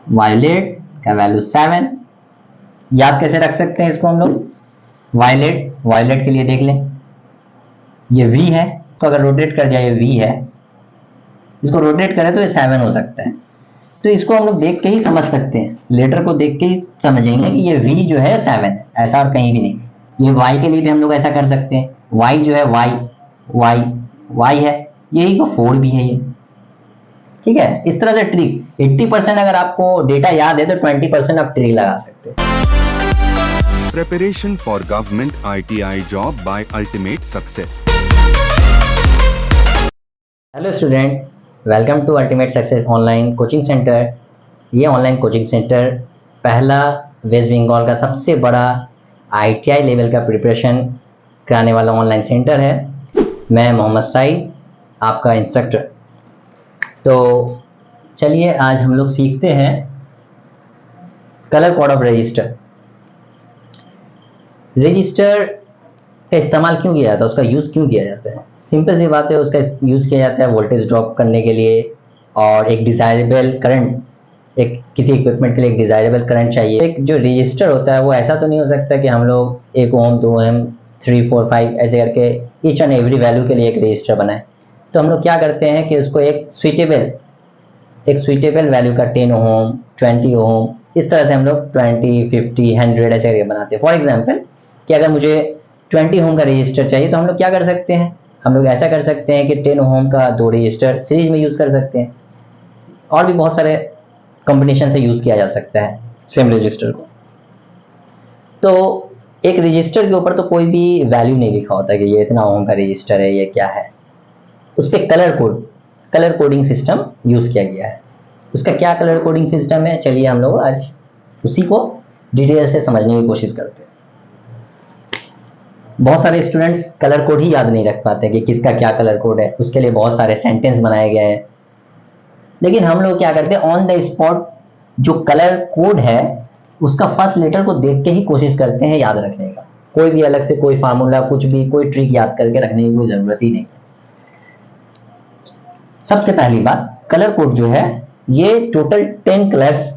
Violet का value 7। याद कैसे रख सकते हैं इसको हम लोग? वायलेट के लिए देख लें, ये v है, तो अगर रोटेट कर दिया ये v है, इसको रोटेट करें तो ये 7 हो सकता है। तो इसको हम लोग देख के ही समझ सकते हैं, लेटर को देख के ही समझेंगे कि ये v जो है 7 है, ऐसा और कहीं भी नहीं। ये y के लिए भी हम लोग ऐसा कर सकते हैं, y जो है y है, यही को 4 भी है ये। ठीक है, इस तरह से ट्रिक 80% अगर आपको डेटा याद है तो 20% आप ट्रिक लगा सकते हैं। Preparation for government ITI job by ultimate success. Hello student, welcome to ultimate success online coaching centre. ये ऑनलाइन कोचिंग सेंटर पहला वेस्ट बंगाल का सबसे बड़ा ITI लेवल का प्रिपरेशन कराने वाला ऑनलाइन सेंटर है। मैं मोहम्मद साइद, आपका इंस्ट्रक्टर। तो चलिए आज हम लोग सीखते हैं colour code of register. Register का इस्तेमाल क्यों किया जाता है, उसका यूज़ क्यों किया जाता है? सिंपल सी बात है, उसका यूज़ किया जाता है वोल्टेज ड्रॉप करने के लिए, और एक डिज़ायरेबल करंट, एक किसी इक्विपमेंट के लिए एक डिज़ायरेबल करंट चाहिए। एक जो रजिस्टर होता है वो ऐसा तो नहीं हो सकता कि हम लोग 1 ओम 2 ओम 3 4 5 ऐसे करके ईच एंड एवरी वैल्यू के लिए एक रजिस्टर बनाए। तो हम लोग क्या करते हैं कि उसको एक स्वीटेबल वैल्यू का 10 ओम 20 ओम इस तरह से हम लोग 20 50 100 ऐसे करके बनाते हैं। फॉर एग्जाम्पल कि अगर मुझे 20 ओम का रजिस्टर चाहिए तो हम लोग क्या कर सकते हैं, हम लोग ऐसा कर सकते हैं कि 10 ओम का 2 रजिस्टर सीरीज में यूज़ कर सकते हैं, और भी बहुत सारे कॉम्बिनेशन से यूज़ किया जा सकता है सेम रजिस्टर को। तो एक रजिस्टर के ऊपर तो कोई भी वैल्यू नहीं लिखा होता कि ये इतना ओम का रजिस्टर है, ये क्या है। उस पर कलर कोडिंग सिस्टम यूज़ किया गया है। उसका क्या कलर कोडिंग सिस्टम है, चलिए हम लोग आज उसी को डिटेल से समझने की कोशिश करते हैं। बहुत सारे स्टूडेंट्स कलर कोड ही याद नहीं रख पाते कि किसका क्या कलर कोड है, उसके लिए बहुत सारे सेंटेंस बनाए गए हैं। लेकिन हम लोग क्या करते हैं, ऑन द स्पॉट जो कलर कोड है उसका फर्स्ट लेटर को देख के ही कोशिश करते हैं याद रखने का। कोई भी अलग से कोई फार्मूला, कुछ भी कोई ट्रिक याद करके रखने की कोई ज़रूरत ही नहीं। सबसे पहली बात, कलर कोड जो है ये टोटल 10 कलर्स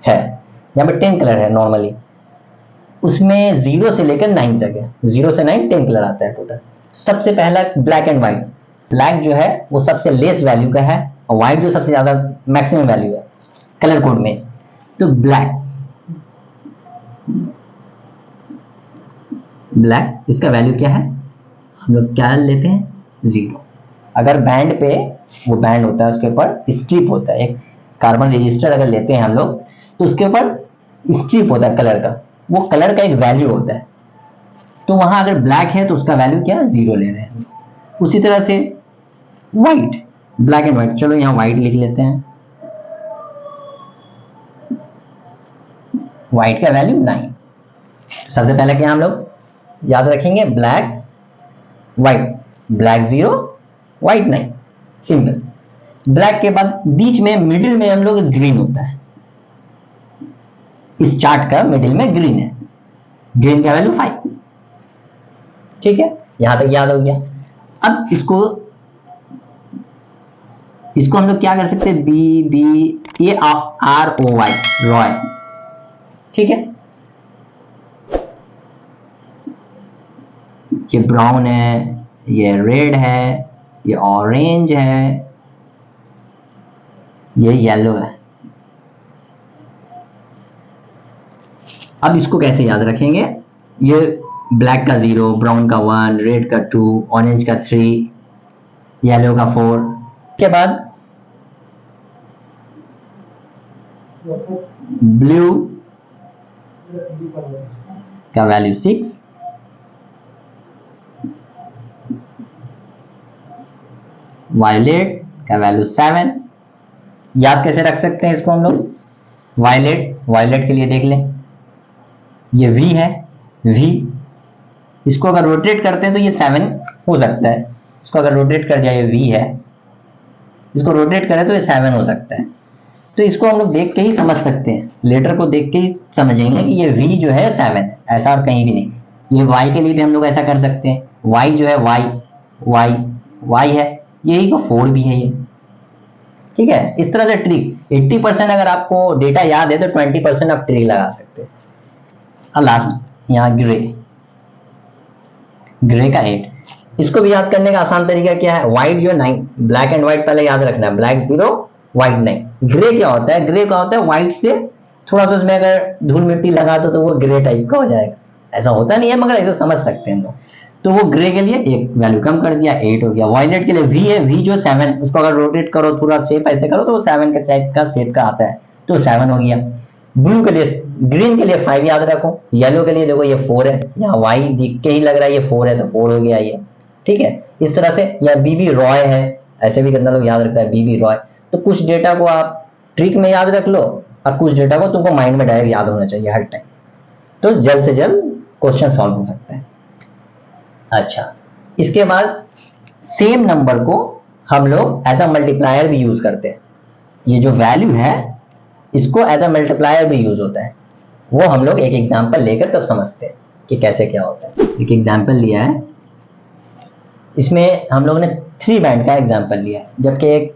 है। यहाँ पे 10 कलर है नॉर्मली, उसमें 0 से लेकर 9 तक है। 0 से 9 10 कलर आता है टोटल। सबसे पहला ब्लैक एंड व्हाइट। ब्लैक जो है वो सबसे लेस वैल्यू का है, और व्हाइट जो सबसे ज्यादा मैक्सिमम वैल्यू है कलर कोड में। तो ब्लैक इसका वैल्यू क्या है, हम लोग क्या लेते हैं 0। अगर बैंड पे, वो बैंड होता है उसके ऊपर स्ट्रिप होता है, एक कार्बन रजिस्टर अगर लेते हैं हम लोग तो उसके ऊपर स्ट्रिप होता है कलर का, वो कलर का एक वैल्यू होता है। तो वहां अगर ब्लैक है तो उसका वैल्यू क्या, 0 ले रहे हैं। उसी तरह से व्हाइट, ब्लैक एंड व्हाइट, चलो यहाँ व्हाइट लिख लेते हैं। व्हाइट का वैल्यू 9। तो सबसे पहले क्या हम लोग याद रखेंगे, black white, black 0 white 9, simple. Black के बाद बीच में मिडिल में हम लोग ग्रीन होता है, इस चार्ट का मिडिल में ग्रीन है, ग्रीन का वैल्यू 5। ठीक है, यहां तक याद हो गया। अब इसको हम लोग क्या कर सकते हैं, ये ROY रॉय। ठीक है, ये ब्राउन है, ये रेड है, ये ऑरेंज है, ये येलो है। अब इसको कैसे याद रखेंगे, ये ब्लैक का 0, ब्राउन का 1, रेड का 2, ऑरेंज का 3, येलो का 4। के बाद ब्लू का वैल्यू 6, वायलेट का वैल्यू 7। याद कैसे रख सकते हैं इसको हम लोग, वायलेट के लिए देख लें, ये v है, इसको अगर रोटेट करते हैं तो ये 7 हो सकता है। इसको अगर रोटेट कर दिया, ये v है, इसको रोटेट करें तो ये 7 हो सकता है। तो इसको हम लोग देख के ही समझ सकते हैं, लेटर को देख के ही समझेंगे कि ये v जो है 7 है, ऐसा और कहीं भी नहीं। ये y के लिए भी हम लोग ऐसा कर सकते हैं, y जो है y है, यही को 4 भी है ये। ठीक है, इस तरह से ट्रिक 80% अगर आपको डेटा याद है तो 20% आप ट्रिक लगा सकते हैं। और लास्ट यहाँ ग्रे का 8, इसको भी याद करने का आसान तरीका क्या है, व्हाइट जो 9, ब्लैक एंड व्हाइट पहले याद रखना है, ब्लैक 0 व्हाइट 9। ग्रे क्या होता है, ग्रे क्या होता है, व्हाइट से थोड़ा सा उसमें अगर धूल मिट्टी लगा दो तो वो ग्रे टाइप का हो जाएगा। ऐसा होता नहीं है मगर ऐसे समझ सकते हैं लोग। तो वो ग्रे के लिए एक वैल्यू कम कर दिया, 8 हो गया। वायलेट के लिए वी है, वी जो 7, उसको अगर रोटेट करो थोड़ा शेप ऐसे करो तो वो 7 का टाइप का शेप का आता है, तो 7 हो गया। ब्लू के लिए, ग्रीन के लिए 5 याद रखो। येलो के लिए देखो ये 4 है, यहाँ वाई दिख के ही लग रहा है ये 4 है तो 4 हो गया ये, ठीक है। इस तरह से, या बीबी रॉय है, ऐसे भी कितना लोग याद रखता है बीबी रॉय। तो कुछ डेटा को आप ट्रिक में याद रख लो और कुछ डेटा को तुमको माइंड में डायरेक्ट याद होना चाहिए हर टाइम, तो जल्द से जल्द क्वेश्चन सॉल्व हो सकता है। अच्छा, इसके बाद सेम नंबर को हम लोग एज अ मल्टीप्लायर भी यूज करते हैं। ये जो वैल्यू है इसको एज अ मल्टीप्लायर भी यूज होता है, वो हम लोग एक एग्जांपल लेकर तब समझते हैं कि कैसे क्या होता है। एक एग्जांपल लिया है, इसमें हम लोग ने 3 बैंड का एग्जांपल लिया है, जबकि एक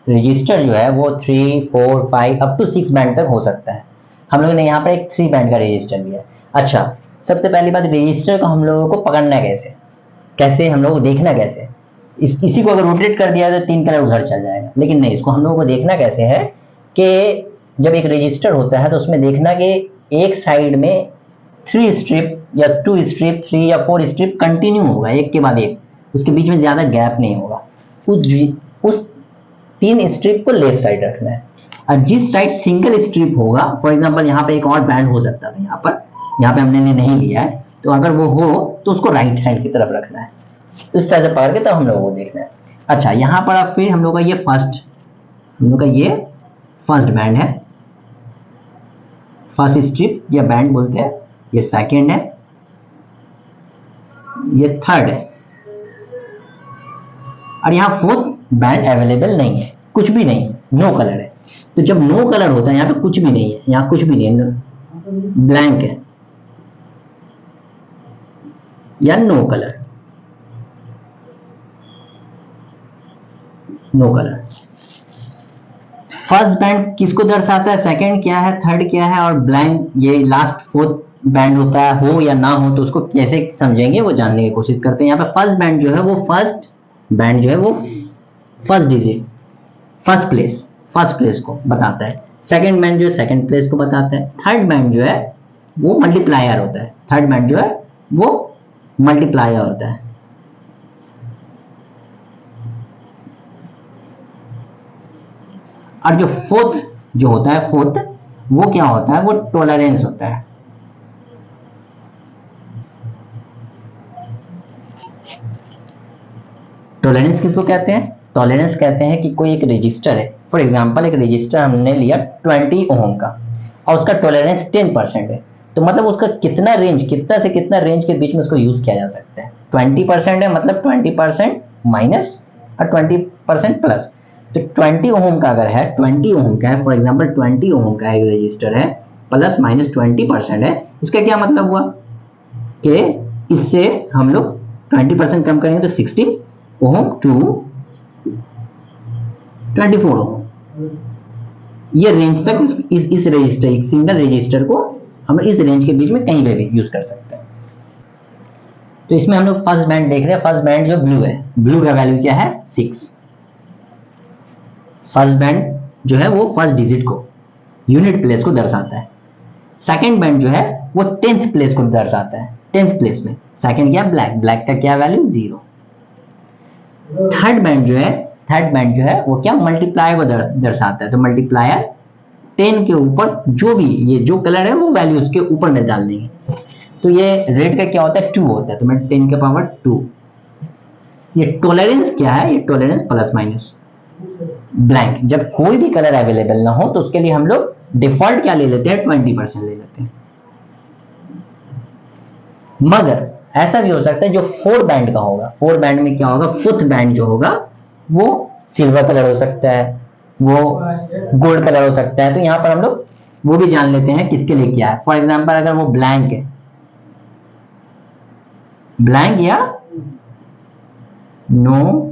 रजिस्टर जो है वो 3, 4, 5 अप टू 6 बैंड तक हो सकता है। हम लोग ने यहाँ पर एक 3 बैंड का रजिस्टर लिया है। अच्छा, सबसे पहली बात, रजिस्टर को हम लोगों को पकड़ना कैसे, कैसे हम लोग को देखना कैसे, इसी को अगर रोटेट कर दिया तो 3 कलर उधर चल जाएगा, लेकिन नहीं, इसको हम लोगों को देखना कैसे है कि जब एक रजिस्टर होता है तो उसमें देखना कि एक साइड में 3 स्ट्रिप या 2 स्ट्रिप, 3 या 4 स्ट्रिप कंटिन्यू होगा एक के बाद एक, उसके बीच में ज्यादा गैप नहीं होगा। उस 3 स्ट्रिप को लेफ्ट साइड रखना है, और जिस साइड सिंगल स्ट्रिप होगा, फॉर एग्जांपल यहाँ पे एक और बैंड हो सकता था, यहाँ पे हमने नहीं लिया है, तो अगर वो हो तो उसको राइट हैंड की तरफ रखना है, इस तरह से पकड़ के तब हम लोग को देखना है। अच्छा, यहाँ पर अब फिर हम लोग का ये फर्स्ट बैंड है, फर्स्ट स्ट्रिप या बैंड बोलते हैं, ये सेकंड है, ये थर्ड है, और यहाँ फोर्थ बैंड अवेलेबल नहीं है, कुछ भी नहीं, नो कलर है। तो जब नो कलर होता है, यहाँ पे कुछ भी नहीं है, यहाँ कुछ भी नहीं है, ब्लैंक है या no colour, no colour. First band किसको दर्शाता है, सेकंड क्या है, थर्ड क्या है, और ब्लैंक ये लास्ट फोर्थ बैंड होता है, हो या ना हो, तो उसको कैसे समझेंगे वो जानने की कोशिश करते हैं। यहाँ पे फर्स्ट बैंड जो है वो फर्स्ट बैंड जो है वो फर्स्ट डिजिट, फर्स्ट प्लेस को बताता है, सेकंड बैंड जो है सेकंड प्लेस को बताता है, थर्ड बैंड जो है वो मल्टीप्लायर होता है, थर्ड बैंड जो है वो मल्टीप्लायर होता है। और जो फोर्थ जो होता है, फोर्थ वो क्या होता है, वो टॉलरेंस होता है। टॉलरेंस किसको कहते हैं, टॉलरेंस कहते हैं कि कोई एक रजिस्टर है, फॉर एग्जांपल एक रजिस्टर हमने लिया 20 ओम का और उसका टॉलरेंस 10% है, तो मतलब उसका कितना रेंज, कितना से कितना रेंज के बीच में उसको यूज किया जा सकता है। 20% है मतलब 20% माइनस और 20% प्लस। तो 20 ओम का अगर है, 20 ओम का है, फॉर एग्जांपल 20 ओम का एक रजिस्टर है, प्लस माइनस 20% है, इसका क्या मतलब हुआ कि इससे हम लोग 20% कम करेंगे तो 16 ओम टू 24 ओम, ये रेंज तक इस रजिस्टर, एक सिंगल रजिस्टर को हम इस रेंज के बीच में कहीं पे भी यूज कर सकते हैं। तो इसमें हम लोग फर्स्ट बैंड देख रहे हैं, फर्स्ट बैंड जो ब्लू है, ब्लू का वैल्यू क्या है 6। फर्स्ट बैंड जो है वो फर्स्ट डिजिट को, यूनिट प्लेस को दर्शाता है। सेकंड बैंड जो है वो 10th प्लेस को दर्शाता है, 10th प्लेस में सेकंड क्या, ब्लैक, ब्लैक का क्या वैल्यू 0। थर्ड बैंड जो है वो क्या, मल्टीप्लायर को दर्शाता है, तो मल्टीप्लायर 10 के ऊपर जो भी ये जो कलर है वो वैल्यू उसके ऊपर में डाल देंगे। तो ये रेड का क्या होता है, 2 होता है, तो मैं 10 के पावर 2। ये टॉलरेंस क्या है, ये टॉलरेंस प्लस माइनस ब्लैंक, जब कोई भी कलर अवेलेबल ना हो तो उसके लिए हम लोग डिफॉल्ट क्या ले लेते हैं, 20% ले लेते हैं। मगर ऐसा भी हो सकता है जो 4 बैंड का होगा, 4 बैंड में क्या होगा, फोर्थ बैंड जो होगा वो सिल्वर कलर हो सकता है, वो गोल्ड कलर हो सकता है, तो यहां पर हम लोग वो भी जान लेते हैं किसके लिए क्या है। फॉर एग्जांपल अगर वो ब्लैंक है, ब्लैंक या नो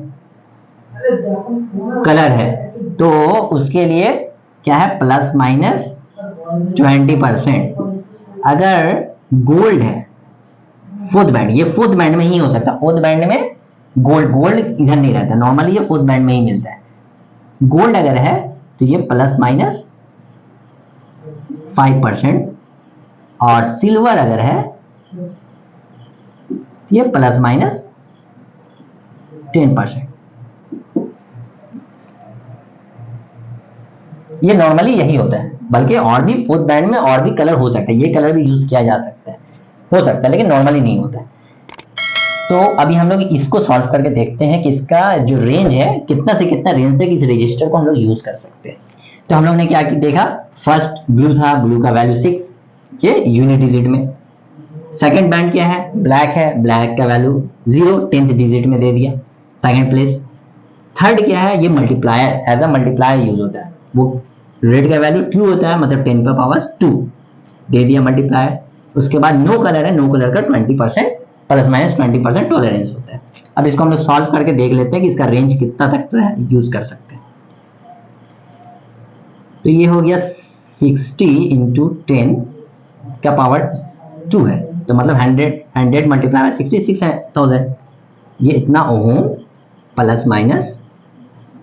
कलर है तो उसके लिए क्या है, प्लस माइनस 20%। अगर गोल्ड है, फोर्थ बैंड, ये फोर्थ बैंड में ही हो सकता है, फोर्थ बैंड में गोल्ड इधर नहीं रहता, नॉर्मली ये फोर्थ बैंड में ही मिलता है। गोल्ड अगर है तो ये प्लस माइनस 5%, और सिल्वर अगर है ये प्लस माइनस 10%। ये नॉर्मली यही होता है, बल्कि और भी फोर्थ बैंड में और भी कलर हो सकता है, ये कलर भी यूज किया जा सकता है, हो सकता है, लेकिन नॉर्मली नहीं होता है। तो अभी हम लोग इसको सॉल्व करके देखते हैं कि इसका जो रेंज है, कितना से कितना रेंज तक इस रजिस्टर को हम लोग यूज कर सकते हैं। तो हम लोग ने क्या देखा, फर्स्ट ब्लू था, ब्लू का वैल्यू 6, ये यूनिट डिजिट में। सेकंड बैंड क्या है, ब्लैक है, ब्लैक का वैल्यू 0, 10th डिजिट में दे दिया, सेकंड प्लेस। थर्ड क्या है, ये multiplier, as a multiplier use होता है, वो रेड का वैल्यू 2 होता है, मतलब 10 पर पावर 2 दे दिया मल्टीप्लायर। उसके बाद नो कलर है, नो कलर का 20% प्लस माइनस 20% टॉलरेंस होता है। अब इसको हम लोग सॉल्व करके देख लेते हैं कि इसका रेंज कितना तक यूज कर सकते हैं। तो ये हो गया 60 इंटू 10 का पावर 2 है, तो मतलब 100 मल्टीप्लाई बाय 60, 6000। ये इतना ओम प्लस माइनस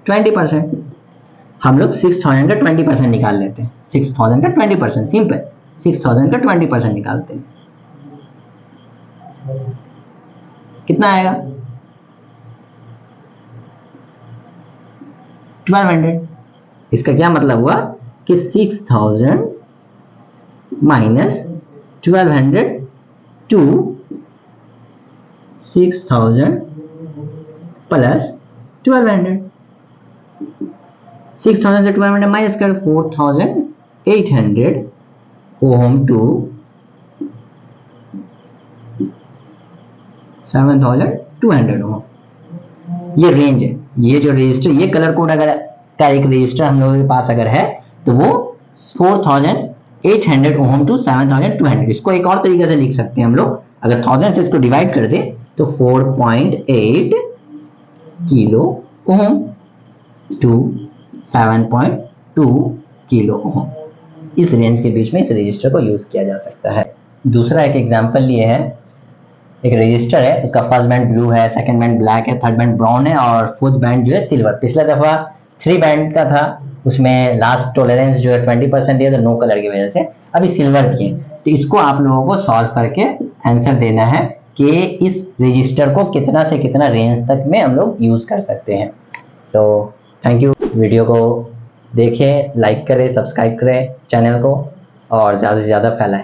20%। हम लोग 6000 का 20% निकाल लेते हैं, 6000 का 20%, सिंपल, 6000 का 20% निकालते हैं, कितना आएगा 1200। इसका क्या मतलब हुआ कि 6000 माइनस 1200 टू 6000 प्लस 1200। 6000 से 1200 माइनस कर 4800 ओम टू 7200 ओम। ये रेंज है, ये जो रजिस्टर, ये कलर कोड अगर का एक रजिस्टर हम लोगों के पास अगर है तो वो 4800 ओम टू 7200। इसको एक और तरीके से लिख सकते हैं हम लोग, अगर 1000 से इसको डिवाइड कर दे तो 4.8 kilo ohm to 7.2 kilo ohm. इस रेंज के बीच में इस रजिस्टर को यूज किया जा सकता है। दूसरा एक एग्जांपल लिए है, एक रजिस्टर है, उसका फर्स्ट बैंड ब्लू है, सेकंड बैंड ब्लैक है, थर्ड बैंड ब्राउन है और फोर्थ बैंड जो है सिल्वर। पिछला दफा 3 बैंड का था, उसमें लास्ट टॉलरेंस जो है 20% दिया था नो कलर की वजह से, अभी सिल्वर की है। तो इसको आप लोगों को सॉल्व करके आंसर देना है कि इस रजिस्टर को कितना से कितना रेंज तक में हम लोग यूज कर सकते हैं। तो थैंक यू, वीडियो को देखें, लाइक करें, सब्सक्राइब करें चैनल को और ज़्यादा से ज़्यादा फैलाएं।